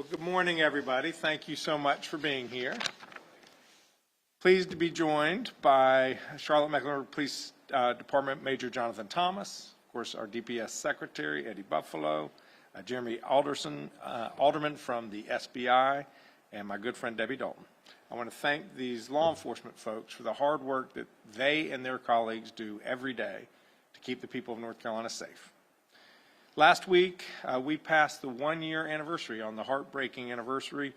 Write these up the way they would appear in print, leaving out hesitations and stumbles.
Well, good morning, everybody. Thank you so much for being here. Pleased to be joined by Charlotte-Mecklenburg Police Department Major Jonathan Thomas, of course, our DPS Secretary, Eddie Buffalo, Jeremy Alderman from the SBI, and my good friend Debbie Dalton. I want to thank these law enforcement folks for the hard work that they and their colleagues do every day to keep the people of North Carolina safe. Last week, we passed the one-year anniversary on the heartbreaking anniversary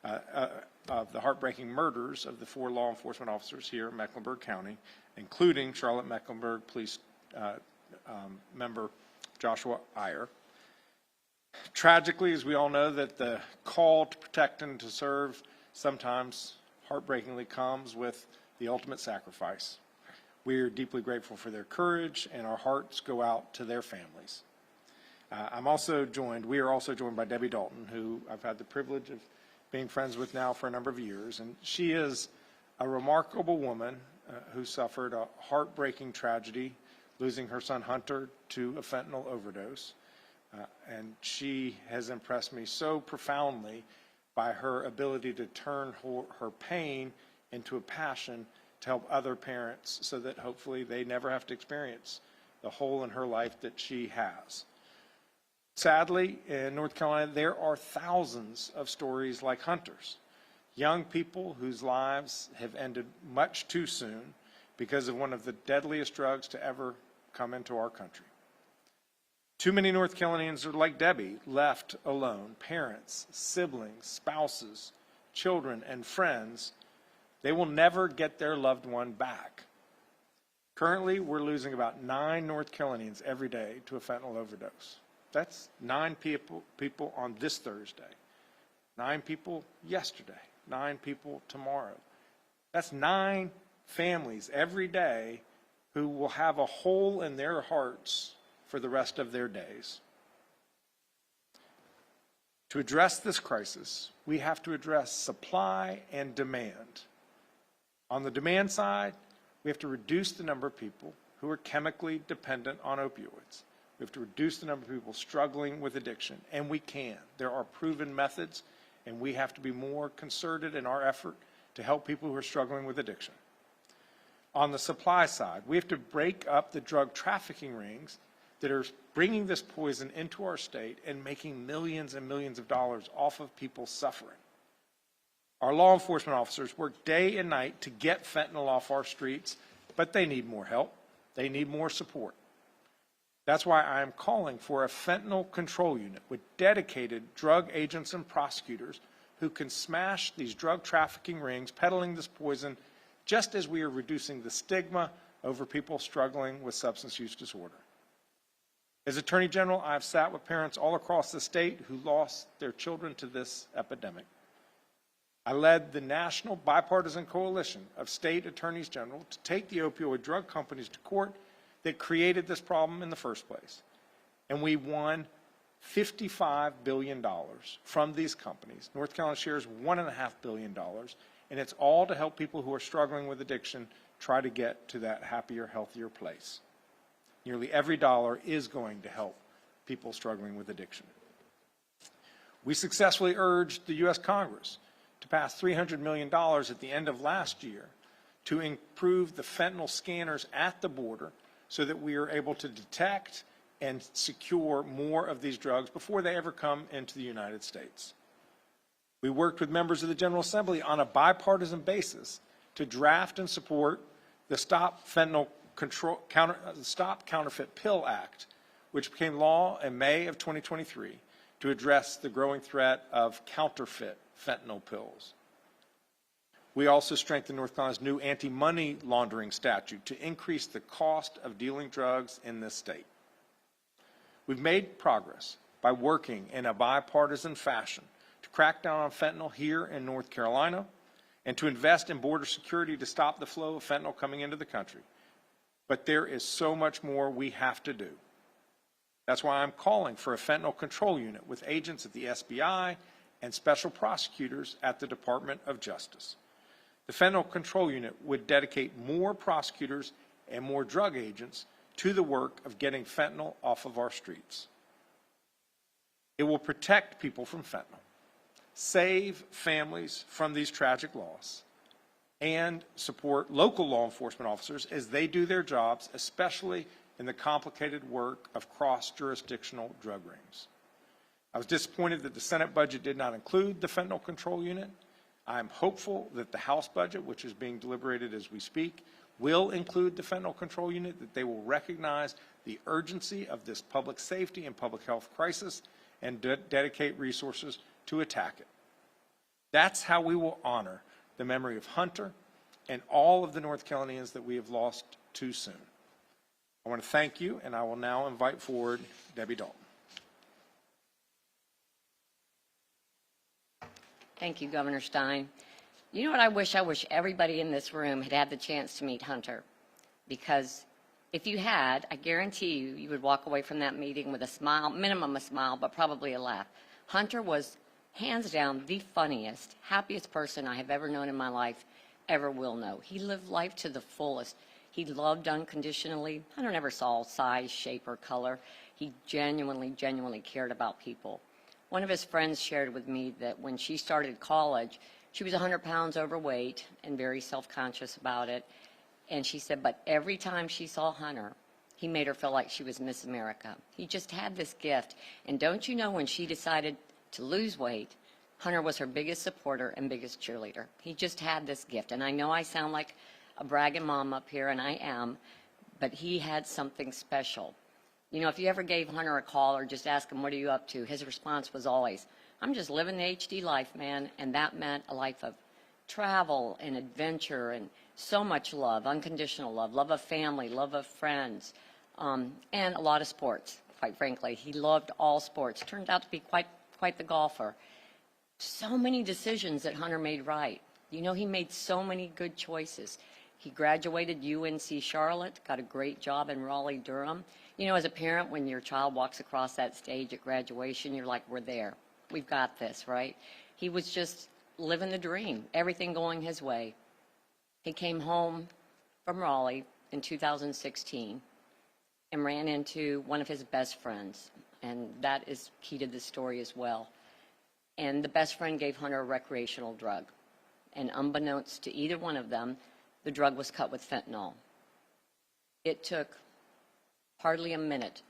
of the heartbreaking murders of the 4 law enforcement officers here in Mecklenburg County, including Charlotte-Mecklenburg Police member Joshua Iyer. Tragically, as we all know, that the call to protect and to serve sometimes heartbreakingly comes with the ultimate sacrifice. We are deeply grateful for their courage, and our hearts go out to their families. We are also joined by Debbie Dalton, who I've had the privilege of being friends with now for a number of years. And she is a remarkable woman who suffered a heartbreaking tragedy, losing her son Hunter to a fentanyl overdose. And she has impressed me so profoundly by her ability to turn her pain into a passion to help other parents so that hopefully they never have to experience the hole in her life that she has. Sadly, in North Carolina, there are thousands of stories like Hunter's. Young people whose lives have ended much too soon because of one of the deadliest drugs to ever come into our country. Too many North Carolinians are like Debbie, left alone. Parents, siblings, spouses, children, and friends, they will never get their loved one back. Currently, we're losing about 9 North Carolinians every day to a fentanyl overdose. That's 9 people on this Thursday, 9 people yesterday, 9 people tomorrow. That's 9 families every day who will have a hole in their hearts for the rest of their days. To address this crisis, we have to address supply and demand. On the demand side, we have to reduce the number of people who are chemically dependent on opioids. We have to reduce the number of people struggling with addiction, and we can. There are proven methods, and we have to be more concerted in our effort to help people who are struggling with addiction. On the supply side, we have to break up the drug trafficking rings that are bringing this poison into our state and making millions and millions of dollars off of people suffering. Our law enforcement officers work day and night to get fentanyl off our streets, but they need more help. They need more support. That's why I am calling for a fentanyl control unit with dedicated drug agents and prosecutors who can smash these drug trafficking rings peddling this poison, just as we are reducing the stigma over people struggling with substance use disorder. As Attorney General, I've sat with parents all across the state who lost their children to this epidemic. I led the national bipartisan coalition of state attorneys general to take the opioid drug companies to court that created this problem in the first place. And we won $55 billion from these companies. North Carolina shares $1.5 billion, and it's all to help people who are struggling with addiction try to get to that happier, healthier place. Nearly every dollar is going to help people struggling with addiction. We successfully urged the U.S. Congress to pass $300 million at the end of last year to improve the fentanyl scanners at the border so that we are able to detect and secure more of these drugs before they ever come into the United States. We worked with members of the General Assembly on a bipartisan basis to draft and support the Stop Counterfeit Pill Act, which became law in May of 2023 to address the growing threat of counterfeit fentanyl pills. We also strengthened North Carolina's new anti-money laundering statute to increase the cost of dealing drugs in this state. We've made progress by working in a bipartisan fashion to crack down on fentanyl here in North Carolina and to invest in border security to stop the flow of fentanyl coming into the country. But there is so much more we have to do. That's why I'm calling for a fentanyl control unit with agents at the SBI and special prosecutors at the Department of Justice. The Fentanyl Control Unit would dedicate more prosecutors and more drug agents to the work of getting fentanyl off of our streets. It will protect people from fentanyl. save families from these tragic losses, and support local law enforcement officers as they do their jobs, especially in the complicated work of cross-jurisdictional drug rings. I was disappointed that the Senate budget did not include the Fentanyl Control Unit. I'm hopeful that the House budget, which is being deliberated as we speak, will include the Fentanyl Control Unit, that they will recognize the urgency of this public safety and public health crisis and dedicate resources to attack it. That's how we will honor the memory of Hunter and all of the North Carolinians that we have lost too soon. I want to thank you, and I will now invite forward Debbie Dalton. Thank you, Governor Stein. You know what I wish? I wish everybody in this room had had the chance to meet Hunter, because if you had, I guarantee you, you would walk away from that meeting with a smile, minimum a smile, but probably a laugh. Hunter was hands down the funniest, happiest person I have ever known in my life, ever will know. He lived life to the fullest. He loved unconditionally. Hunter never saw size, shape, or color. He genuinely cared about people. One of his friends shared with me that when she started college, she was 100 pounds overweight and very self-conscious about it. And she said, but every time she saw Hunter, he made her feel like she was Miss America. He just had this gift. And don't you know, when she decided to lose weight, Hunter was her biggest supporter and biggest cheerleader. He just had this gift. And I know I sound like a bragging mom up here, and I am, but he had something special. You know, if you ever gave Hunter a call or just asked him, what are you up to? His response was always, I'm just living the HD life, man. And that meant a life of travel and adventure and so much love, unconditional love, love of family, love of friends, and a lot of sports, quite frankly. He loved all sports. Turned out to be quite the golfer. So many decisions that Hunter made right. You know, he made so many good choices. He graduated UNC Charlotte, got a great job in Raleigh-Durham. You know, as a parent, when your child walks across that stage at graduation, you're like, we're there. We've got this, right? He was just living the dream, everything going his way. He came home from Raleigh in 2016 and ran into one of his best friends, and that is key to this story as well. And the best friend gave Hunter a recreational drug, and unbeknownst to either one of them, the drug was cut with fentanyl. It took hardly a minute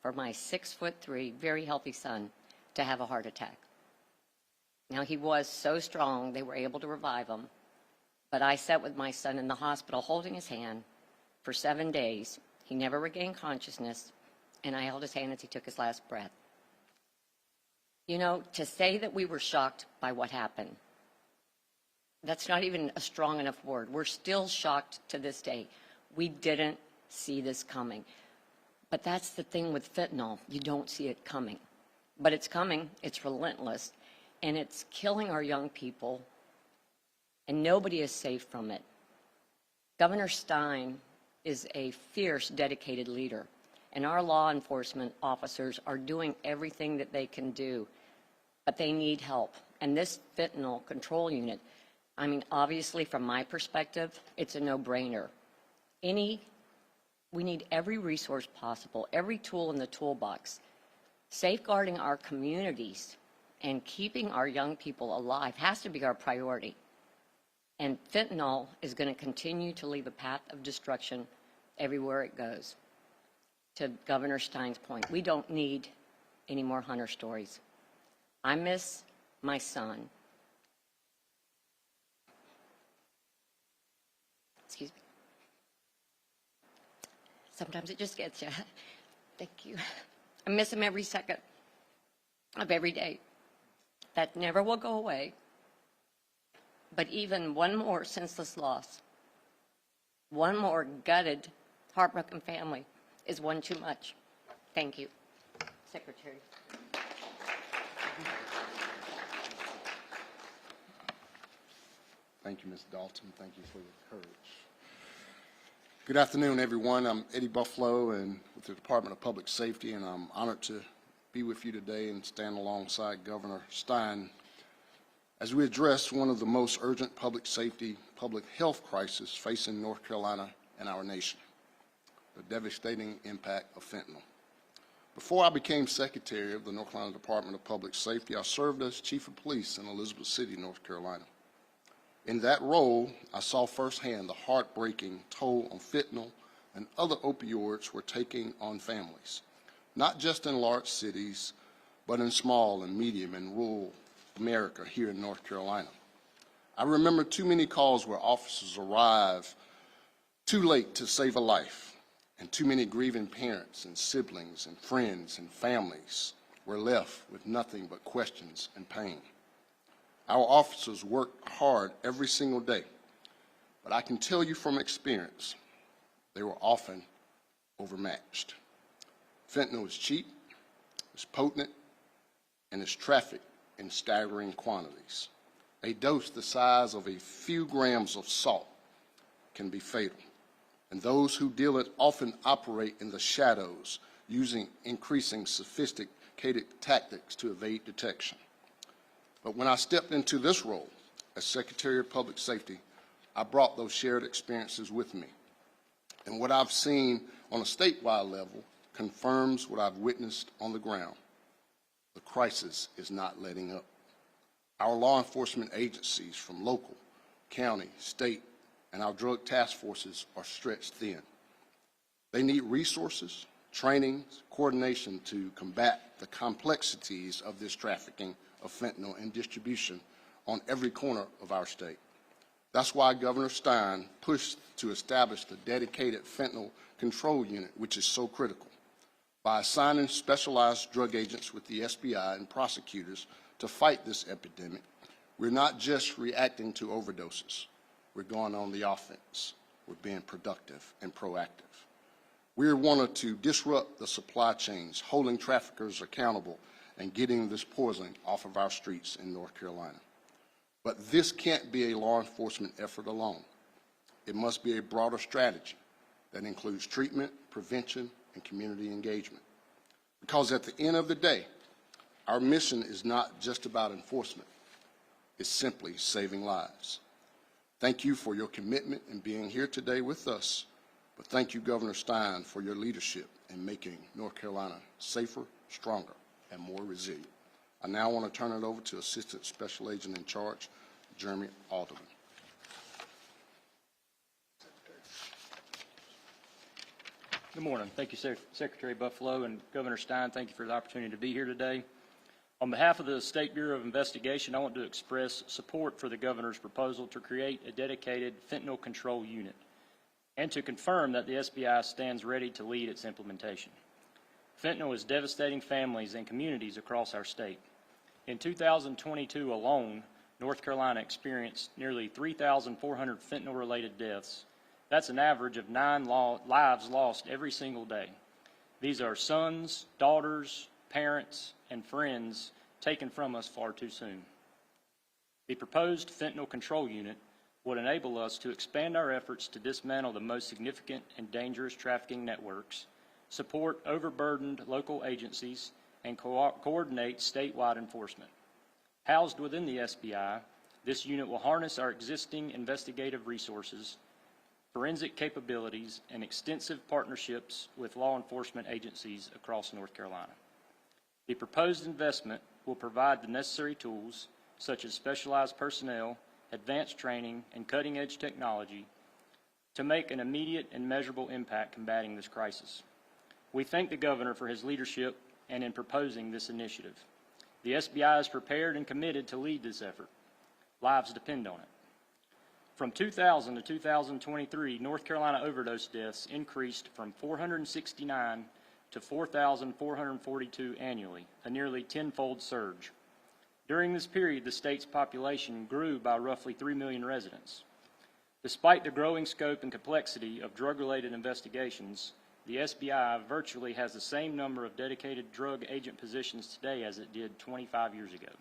for my 6'3", very healthy son to have a heart attack. Now, he was so strong, they were able to revive him. But I sat with my son in the hospital holding his hand for 7 days. He never regained consciousness, and I held his hand as he took his last breath. You know, to say that we were shocked by what happened, that's not even a strong enough word. We're still shocked to this day. We didn't see this coming. But that's the thing with fentanyl. You don't see it coming. But it's coming. It's relentless. And it's killing our young people. And nobody is safe from it. Governor Stein is a fierce, dedicated leader. And our law enforcement officers are doing everything that they can do. But they need help. And this Fentanyl Control Unit, I mean, obviously, from my perspective, it's a no-brainer. We need every resource possible, every tool in the toolbox. Safeguarding our communities and keeping our young people alive has to be our priority. And fentanyl is going to continue to leave a path of destruction everywhere it goes. To Governor Stein's point, we don't need any more Hunter stories. I miss my son. Excuse me. Sometimes it just gets you. Thank you. I miss him every second of every day. That never will go away. But even one more senseless loss, one more gutted, heartbroken family is one too much. Thank you, Secretary. Thank you, Ms. Dalton. Thank you for your courage. Good afternoon, everyone. I'm Eddie Buffalo and with the Department of Public Safety, and I'm honored to be with you today and stand alongside Governor Stein as we address one of the most urgent public safety, public health crises facing North Carolina and our nation, the devastating impact of fentanyl. Before I became Secretary of the North Carolina Department of Public Safety, I served as Chief of Police in Elizabeth City, North Carolina. In that role, I saw firsthand the heartbreaking toll on fentanyl and other opioids were taking on families, not just in large cities, but in small and medium and rural America here in North Carolina. I remember too many calls where officers arrive too late to save a life, and too many grieving parents and siblings and friends and families were left with nothing but questions and pain. Our officers work hard every single day, but I can tell you from experience, they were often overmatched. Fentanyl is cheap, it's potent, and it's trafficked in staggering quantities. A dose the size of a few grams of salt can be fatal, and those who deal it often operate in the shadows, using increasing sophisticated tactics to evade detection. But when I stepped into this role as Secretary of Public Safety, I brought those shared experiences with me. And what I've seen on a statewide level confirms what I've witnessed on the ground. The crisis is not letting up. Our law enforcement agencies from local, county, state, and our drug task forces are stretched thin. They need resources, training, coordination to combat the complexities of this trafficking of fentanyl and distribution on every corner of our state. That's why Governor Stein pushed to establish the dedicated Fentanyl Control Unit, which is so critical. By assigning specialized drug agents with the SBI and prosecutors to fight this epidemic, we're not just reacting to overdoses. We're going on the offense. We're being productive and proactive. We wanted to disrupt the supply chains, holding traffickers accountable and getting this poison off of our streets in North Carolina. But this can't be a law enforcement effort alone. It must be a broader strategy that includes treatment, prevention, and community engagement. Because at the end of the day, our mission is not just about enforcement. It's simply saving lives. Thank you for your commitment in being here today with us, but thank you, Governor Stein, for your leadership in making North Carolina safer, stronger, and more resilient. I now want to turn it over to Assistant Special Agent in Charge, Jeremy Alderman. Good morning. Thank you, Secretary Buffalo, and Governor Stein, thank you for the opportunity to be here today. On behalf of the State Bureau of Investigation, I want to express support for the Governor's proposal to create a dedicated Fentanyl Control Unit and to confirm that the SBI stands ready to lead its implementation. Fentanyl is devastating families and communities across our state. In 2022 alone, North Carolina experienced nearly 3,400 fentanyl-related deaths. That's an average of 9 lives lost every single day. These are sons, daughters, parents, and friends taken from us far too soon. The proposed Fentanyl Control Unit would enable us to expand our efforts to dismantle the most significant and dangerous trafficking networks, support overburdened local agencies, and coordinate statewide enforcement. Housed within the SBI, this unit will harness our existing investigative resources, forensic capabilities, and extensive partnerships with law enforcement agencies across North Carolina. The proposed investment will provide the necessary tools, such as specialized personnel, advanced training, and cutting-edge technology, to make an immediate and measurable impact combating this crisis. We thank the Governor for his leadership and in proposing this initiative. The SBI is prepared and committed to lead this effort. Lives depend on it. From 2000 to 2023, North Carolina overdose deaths increased from 469 to 4,442 annually, a nearly tenfold surge. During this period, the state's population grew by roughly 3 million residents. Despite the growing scope and complexity of drug-related investigations, the SBI virtually has the same number of dedicated drug agent positions today as it did 25 years ago.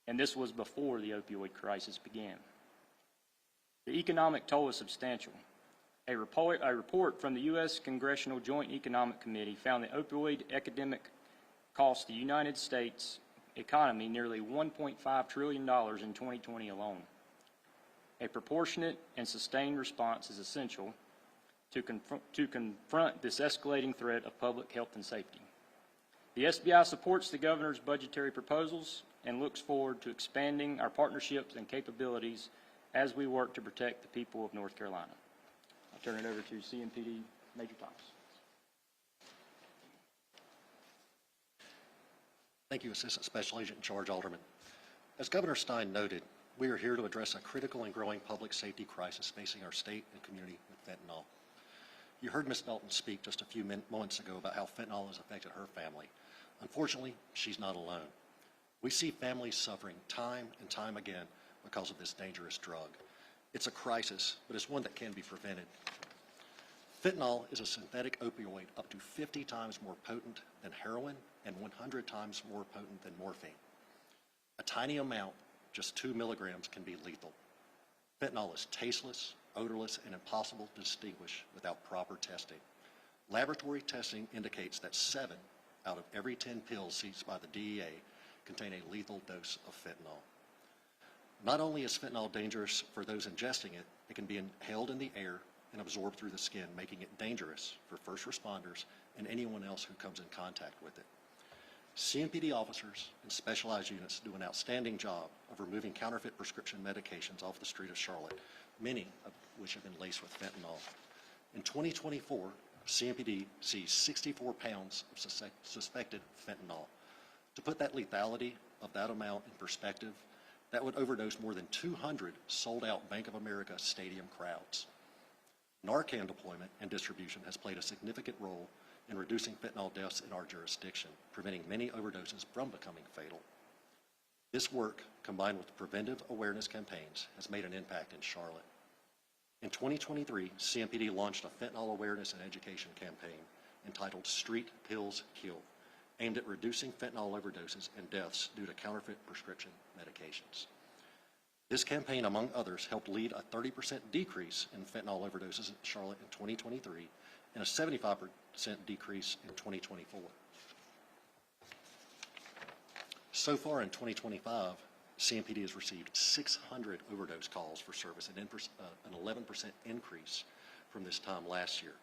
And this was before the opioid crisis began. The economic toll is substantial. A report from the U.S. Congressional Joint Economic Committee found the opioid epidemic cost the United States economy nearly $1.5 trillion in 2020 alone. A proportionate and sustained response is essential, to confront this escalating threat of public health and safety. The SBI supports the governor's budgetary proposals and looks forward to expanding our partnerships and capabilities as we work to protect the people of North Carolina. I'll turn it over to CMPD Major Thomas. Thank you, Assistant Special Agent in Charge Alderman. As Governor Stein noted, we are here to address a critical and growing public safety crisis facing our state and community with fentanyl. You heard Ms. Dalton speak just a few moments ago about how fentanyl has affected her family. Unfortunately, she's not alone. We see families suffering time and time again because of this dangerous drug. It's a crisis, but it's one that can be prevented. Fentanyl is a synthetic opioid up to 50 times more potent than heroin and 100 times more potent than morphine. A tiny amount, just 2 milligrams, can be lethal. Fentanyl is tasteless, odorless, and impossible to distinguish without proper testing. Laboratory testing indicates that 7 out of every 10 pills seized by the DEA contain a lethal dose of fentanyl. Not only is fentanyl dangerous for those ingesting it, it can be inhaled in the air and absorbed through the skin, making it dangerous for first responders and anyone else who comes in contact with it. CMPD officers and specialized units do an outstanding job of removing counterfeit prescription medications off the street of Charlotte, many of which have been laced with fentanyl. In 2024, CMPD seized 64 pounds of suspected fentanyl. To put that lethality of that amount in perspective, that would overdose more than 200 sold-out Bank of America stadium crowds. Narcan deployment and distribution has played a significant role in reducing fentanyl deaths in our jurisdiction, preventing many overdoses from becoming fatal. This work, combined with preventive awareness campaigns, has made an impact in Charlotte. In 2023, CMPD launched a fentanyl awareness and education campaign entitled Street Pills Kill, aimed at reducing fentanyl overdoses and deaths due to counterfeit prescription medications. This campaign, among others, helped lead a 30% decrease in fentanyl overdoses in Charlotte in 2023 and a 75% decrease in 2024. So far in 2025, CMPD has received 600 overdose calls for service, an 11% increase from this time last year.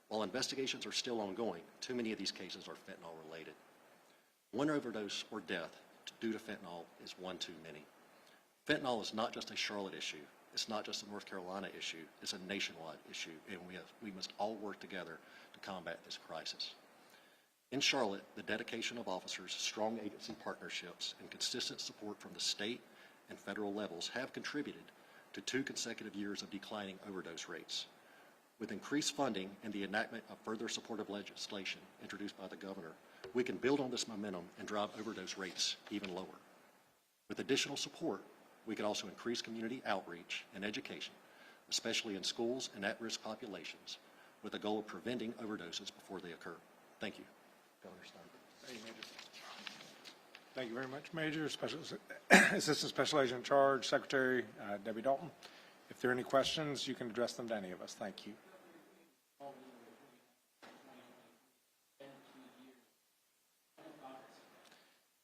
While investigations are still ongoing, too many of these cases are fentanyl related. One overdose or death due to fentanyl is one too many. Fentanyl is not just a Charlotte issue. It's not just a North Carolina issue. It's a nationwide issue, and we must all work together to combat this crisis. In Charlotte, the dedication of officers, strong agency partnerships, and consistent support from the state and federal levels have contributed to 2 consecutive years of declining overdose rates. With increased funding and the enactment of further supportive legislation introduced by the governor, we can build on this momentum and drive overdose rates even lower. With additional support, we can also increase community outreach and education, especially in schools and at-risk populations, with the goal of preventing overdoses before they occur. Thank you. Governor Stein. Thank you, Major. Thank you very much, Major. Assistant Special Agent in Charge, Secretary Debbie Dalton. If there are any questions, you can address them to any of us. Thank you.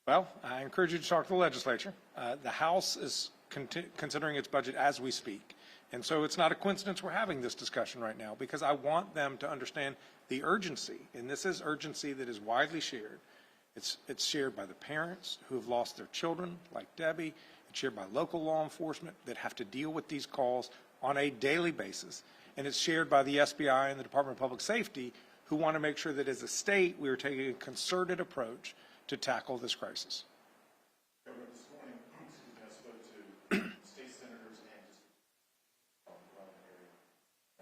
Well, I encourage you to talk to the legislature. The House is considering its budget as we speak. And so it's not a coincidence we're having this discussion right now, because I want them to understand the urgency. And this is urgency that is widely shared. It's shared by the parents who have lost their children, like Debbie. It's shared by local law enforcement that have to deal with these calls on a daily basis. And it's shared by the SBI and the Department of Public Safety, who want to make sure that as a state, we are taking a concerted approach to tackle this crisis. Governor, this morning, I spoke to state senators and just around the area.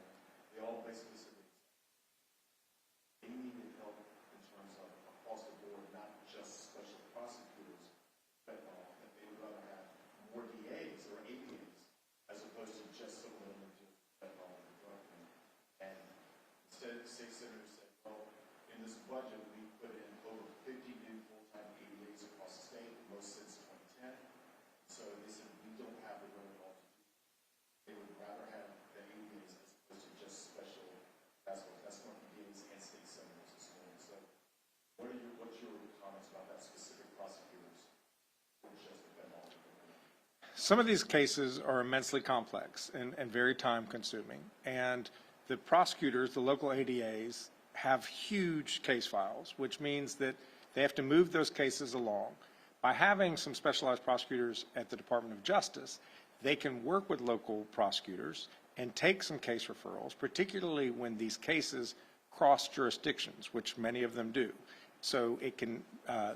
And they all basically said they needed help in terms of across the board, not just special prosecutors, but that they would rather have more DAs or ABAs as opposed to just someone who just fentanyl and drug. And instead, the state senators said, well, in this budget, we put in over 50 new full-time ABAs across the state, most since 2010. So they said, we don't have the wherewithal to do it. They would rather have the ABAs as opposed to just special task force. That's one of the DAs and state senators this morning. So what's your comments about that specific prosecutors or just the fentanyl? Some of these cases are immensely complex and very time consuming. And the prosecutors, the local ADAs, have huge case files, which means that they have to move those cases along. By having some specialized prosecutors at the Department of Justice, they can work with local prosecutors and take some case referrals, particularly when these cases cross jurisdictions, which many of them do. So it can,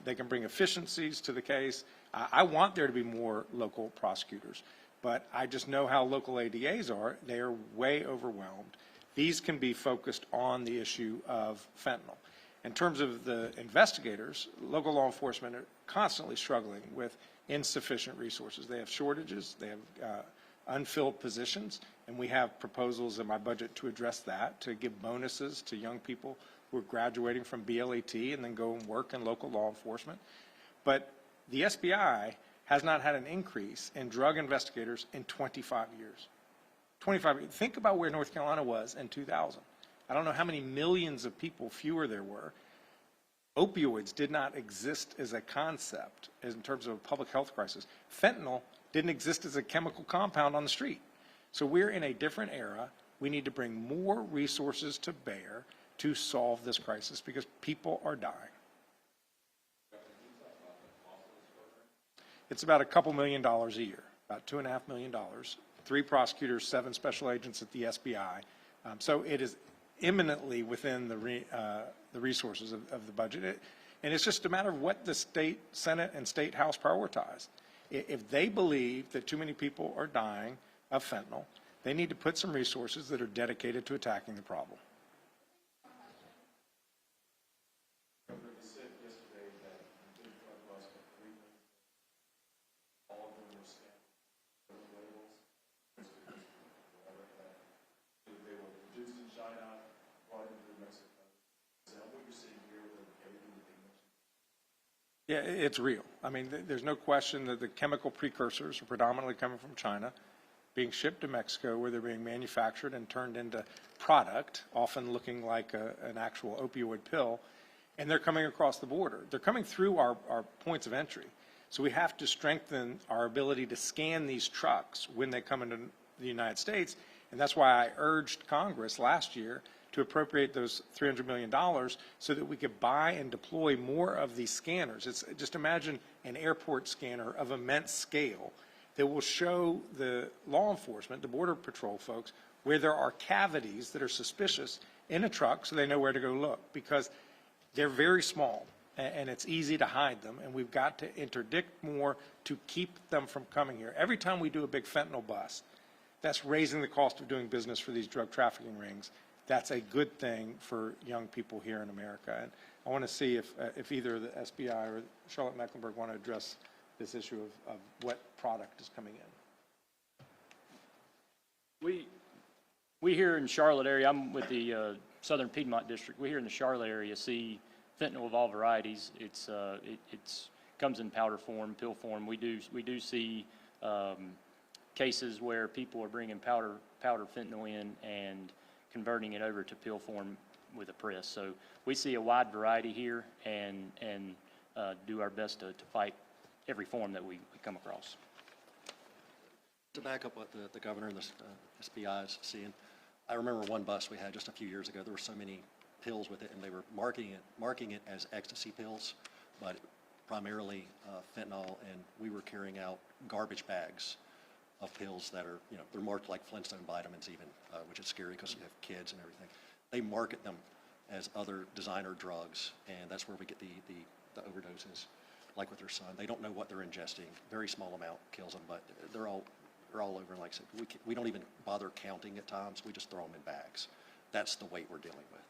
they can bring efficiencies to the case. I want there to be more local prosecutors, but I just know how local ADAs are. They are way overwhelmed. These can be focused on the issue of fentanyl. In terms of the investigators, local law enforcement are constantly struggling with insufficient resources. They have shortages, they have unfilled positions, and we have proposals in my budget to address that, to give bonuses to young people who are graduating from BLET and then go and work in local law enforcement. But the SBI has not had an increase in drug investigators in 25 years. 25 years. Think about where North Carolina was in 2000. I don't know how many millions of people fewer there were. Opioids did not exist as a concept in terms of a public health crisis. Fentanyl didn't exist as a chemical compound on the street. So we're in a different era. We need to bring more resources to bear to solve this crisis because people are dying. It's about a couple $1 million a year, about $2.5 million. 3 prosecutors, 7 special agents at the SBI. So it is imminently within the resources of the budget. And it's just a matter of what the state Senate and state House prioritize. If they believe that too many people are dying of fentanyl, they need to put some resources that are dedicated to attacking the problem. Governor, you said yesterday that the big drug bust of 3 million, all of them were scanned with labels, whatever that. They were produced in China, brought into Mexico. Is that what you're seeing here with everything that they mentioned? Yeah, it's real. I mean, there's no question that the chemical precursors are predominantly coming from China, being shipped to Mexico, where they're being manufactured and turned into product, often looking like an actual opioid pill, and they're coming across the border. They're coming through our points of entry. So we have to strengthen our ability to scan these trucks when they come into the United States, and that's why I urged Congress last year to appropriate those $300 million so that we could buy and deploy more of these scanners. It's just imagine an airport scanner of immense scale that will show the law enforcement, the Border Patrol folks, where there are cavities that are suspicious in a truck so they know where to go look, because they're very small and it's easy to hide them, and we've got to interdict more to keep them from coming here. Every time we do a big fentanyl bust, that's raising the cost of doing business for these drug trafficking rings. That's a good thing for young people here in America. And I want to see if either the SBI or Charlotte Mecklenburg want to address this issue of what product is coming in. We here in Charlotte area, I'm with the Southern Piedmont District. We here in the Charlotte area see fentanyl of all varieties. It's comes in powder form, pill form. We do see cases where people are bringing powder fentanyl in and converting it over to pill form with a press. So we see a wide variety here and do our best to fight every form that we come across. To back up what the governor and the SBI is seeing, I remember one bus we had just a few years ago. There were so many pills with it, and they were marking it as ecstasy pills, but primarily fentanyl, and we were carrying out garbage bags of pills that are, they're marked like Flintstone vitamins even, which is scary because you have kids and everything. They market them as other designer drugs, and that's where we get the overdoses, like with their son. They don't know what they're ingesting. Very small amount kills them, but they're all over. And like I said, we don't even bother counting at times. We just throw them in bags. That's the weight we're dealing with.